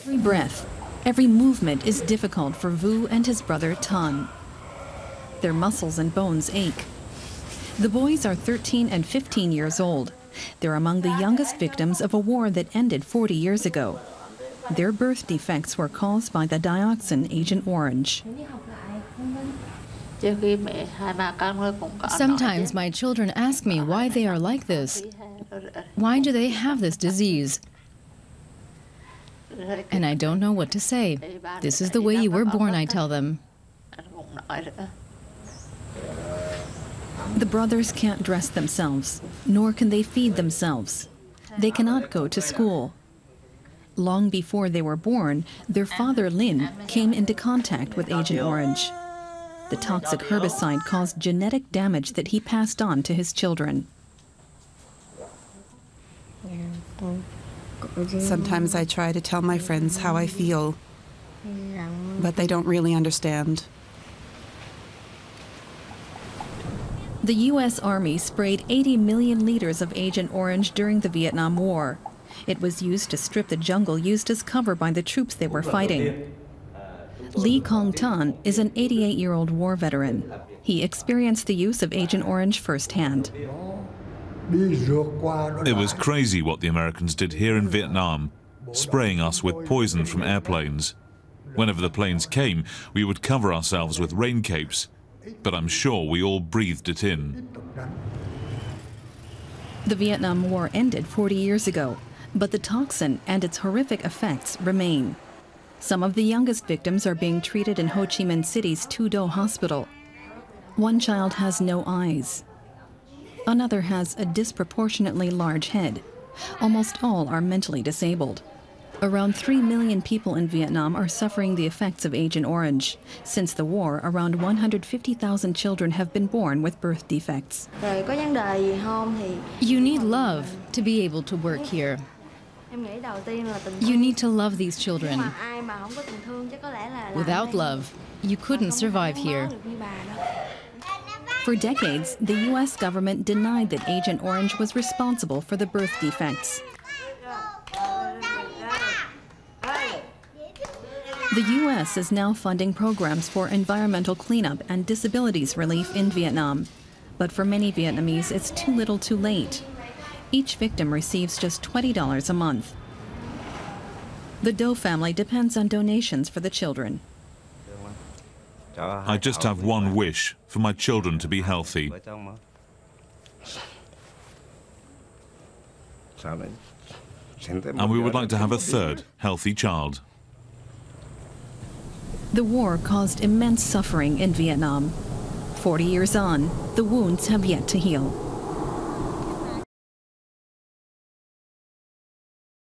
Every breath, every movement is difficult for Vu and his brother Tan. Their muscles and bones ache. The boys are 13 and 15 years old. They're among the youngest victims of a war that ended 40 years ago. Their birth defects were caused by the dioxin Agent Orange. Sometimes my children ask me why they are like this. Why do they have this disease? And I don't know what to say. This is the way you were born, I tell them. The brothers can't dress themselves, nor can they feed themselves. They cannot go to school. Long before they were born, their father Lin came into contact with Agent Orange. The toxic herbicide caused genetic damage that he passed on to his children. Sometimes I try to tell my friends how I feel, but they don't really understand. The U.S. Army sprayed 80 million liters of Agent Orange during the Vietnam War. It was used to strip the jungle used as cover by the troops they were fighting. Lee Kong Tan is an 88-year-old war veteran. He experienced the use of Agent Orange firsthand. It was crazy what the Americans did here in Vietnam, spraying us with poison from airplanes. Whenever the planes came, we would cover ourselves with rain capes, but I'm sure we all breathed it in. The Vietnam War ended 40 years ago, but the toxin and its horrific effects remain. Some of the youngest victims are being treated in Ho Chi Minh City's Tu Do Hospital. One child has no eyes. Another has a disproportionately large head. Almost all are mentally disabled. Around 3 million people in Vietnam are suffering the effects of Agent Orange. Since the war, around 150,000 children have been born with birth defects. You need love to be able to work here. You need to love these children. Without love, you couldn't survive here. For decades, the U.S. government denied that Agent Orange was responsible for the birth defects. The U.S. is now funding programs for environmental cleanup and disabilities relief in Vietnam. But for many Vietnamese, it's too little too late. Each victim receives just $20 a month. The Do family depends on donations for the children. I just have one wish, for my children to be healthy. And we would like to have a third healthy child. The war caused immense suffering in Vietnam. 40 years on, the wounds have yet to heal.